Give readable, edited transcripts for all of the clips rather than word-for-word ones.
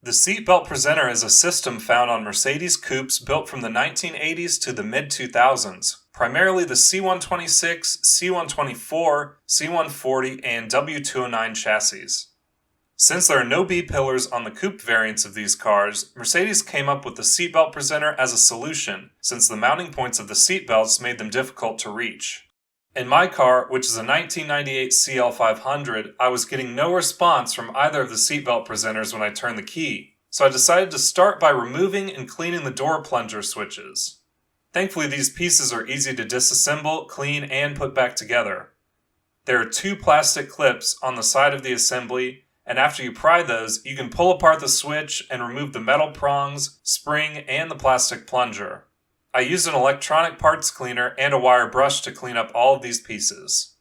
The seatbelt presenter is a system found on Mercedes coupes built from the 1980s to the mid-2000s, primarily the C126, C124, C140, and W209 chassis. Since there are no B-pillars on the coupe variants of these cars, Mercedes came up with the seatbelt presenter as a solution, since the mounting points of the seatbelts made them difficult to reach. In my car, which is a 1998 Cl500, I was getting no response from either of the seatbelt presenters when I turned the key, so I decided to start by removing and cleaning the door plunger switches. Thankfully, these pieces are easy to disassemble, clean, and put back together. There are two plastic clips on the side of the assembly, and after you pry those, you can pull apart the switch and remove the metal prongs, spring, and the plastic plunger. I used an electronic parts cleaner and a wire brush to clean up all of these pieces.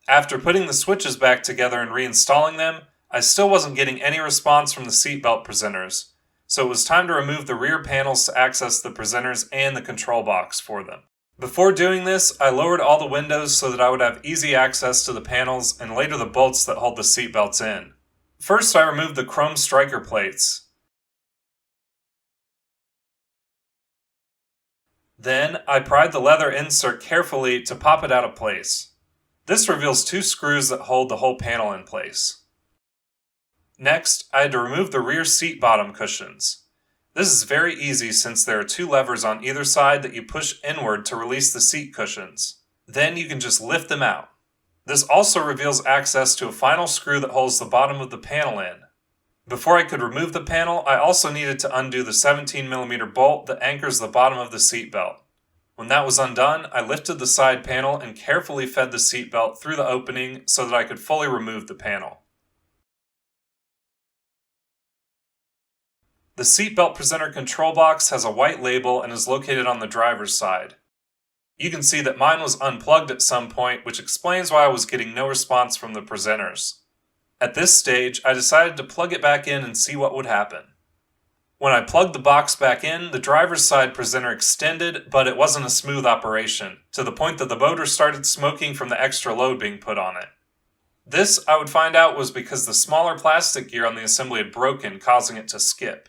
After putting the switches back together and reinstalling them, I still wasn't getting any response from the seatbelt presenters, so it was time to remove the rear panels to access the presenters and the control box for them. Before doing this, I lowered all the windows so that I would have easy access to the panels and later the bolts that hold the seatbelts in. First, I removed the chrome striker plates. Then, I pried the leather insert carefully to pop it out of place. This reveals two screws that hold the whole panel in place. Next, I had to remove the rear seat bottom cushions. This is very easy since there are two levers on either side that you push inward to release the seat cushions. Then you can just lift them out. This also reveals access to a final screw that holds the bottom of the panel in. Before I could remove the panel, I also needed to undo the 17mm bolt that anchors the bottom of the seatbelt. When that was undone, I lifted the side panel and carefully fed the seatbelt through the opening so that I could fully remove the panel. The seatbelt presenter control box has a white label and is located on the driver's side. You can see that mine was unplugged at some point, which explains why I was getting no response from the presenters. At this stage, I decided to plug it back in and see what would happen. When I plugged the box back in, the driver's side presenter extended, but it wasn't a smooth operation, to the point that the motor started smoking from the extra load being put on it. This, I would find out, was because the smaller plastic gear on the assembly had broken, causing it to skip.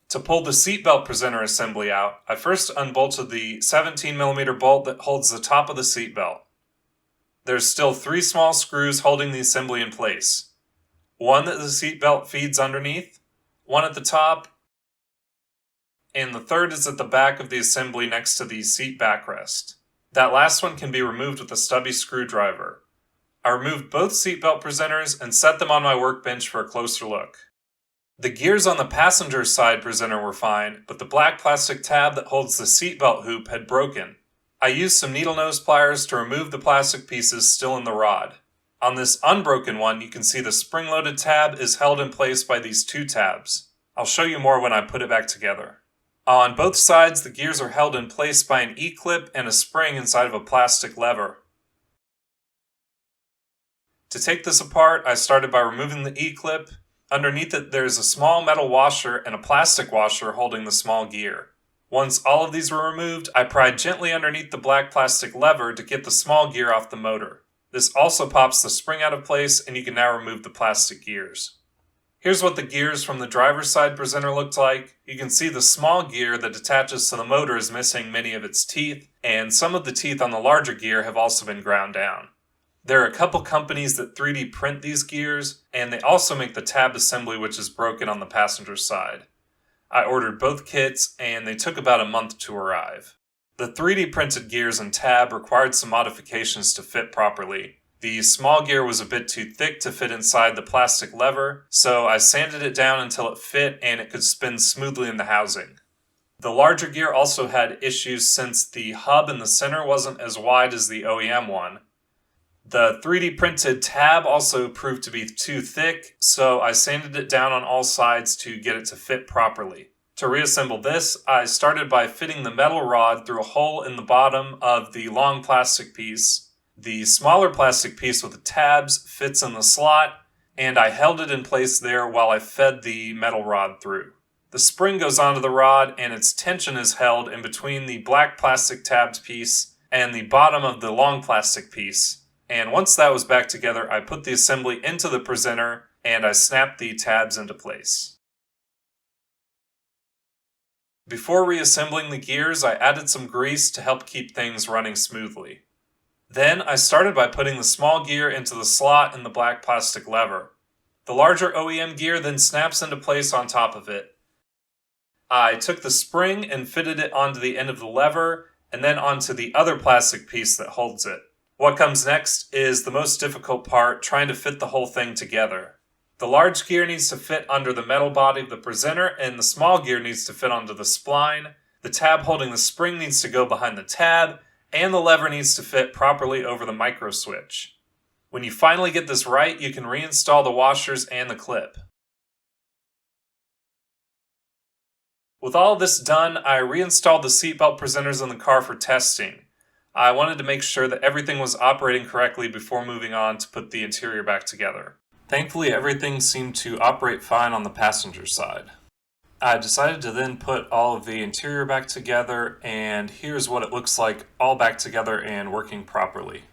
To pull the seatbelt presenter assembly out, I first unbolted the 17mm bolt that holds the top of the seatbelt. There's still three small screws holding the assembly in place. One that the seatbelt feeds underneath, one at the top, and the third is at the back of the assembly next to the seat backrest. That last one can be removed with a stubby screwdriver. I removed both seatbelt presenters and set them on my workbench for a closer look. The gears on the passenger side presenter were fine, but the black plastic tab that holds the seatbelt hoop had broken. I used some needle nose pliers to remove the plastic pieces still in the rod. On this unbroken one, you can see the spring-loaded tab is held in place by these two tabs. I'll show you more when I put it back together. On both sides, the gears are held in place by an E-clip and a spring inside of a plastic lever. To take this apart, I started by removing the E-clip. Underneath it, there is a small metal washer and a plastic washer holding the small gear. Once all of these were removed, I pried gently underneath the black plastic lever to get the small gear off the motor. This also pops the spring out of place, and you can now remove the plastic gears. Here's what the gears from the driver's side presenter looked like. You can see the small gear that attaches to the motor is missing many of its teeth, and some of the teeth on the larger gear have also been ground down. There are a couple companies that 3D print these gears, and they also make the tab assembly which is broken on the passenger side. I ordered both kits, and they took about a month to arrive. The 3D printed gears and tab required some modifications to fit properly. The small gear was a bit too thick to fit inside the plastic lever, so I sanded it down until it fit and it could spin smoothly in the housing. The larger gear also had issues since the hub in the center wasn't as wide as the OEM one. The 3D printed tab also proved to be too thick, so I sanded it down on all sides to get it to fit properly. To reassemble this, I started by fitting the metal rod through a hole in the bottom of the long plastic piece. The smaller plastic piece with the tabs fits in the slot, and I held it in place there while I fed the metal rod through. The spring goes onto the rod, and its tension is held in between the black plastic tabbed piece and the bottom of the long plastic piece. And once that was back together, I put the assembly into the presenter and I snapped the tabs into place. Before reassembling the gears, I added some grease to help keep things running smoothly. Then I started by putting the small gear into the slot in the black plastic lever. The larger OEM gear then snaps into place on top of it. I took the spring and fitted it onto the end of the lever and then onto the other plastic piece that holds it. What comes next is the most difficult part, trying to fit the whole thing together. The large gear needs to fit under the metal body of the presenter, and the small gear needs to fit onto the spline. The tab holding the spring needs to go behind the tab, and the lever needs to fit properly over the micro switch. When you finally get this right, you can reinstall the washers and the clip. With all of this done, I reinstalled the seatbelt presenters in the car for testing. I wanted to make sure that everything was operating correctly before moving on to put the interior back together. Thankfully, everything seemed to operate fine on the passenger side. I decided to then put all of the interior back together, and here's what it looks like all back together and working properly.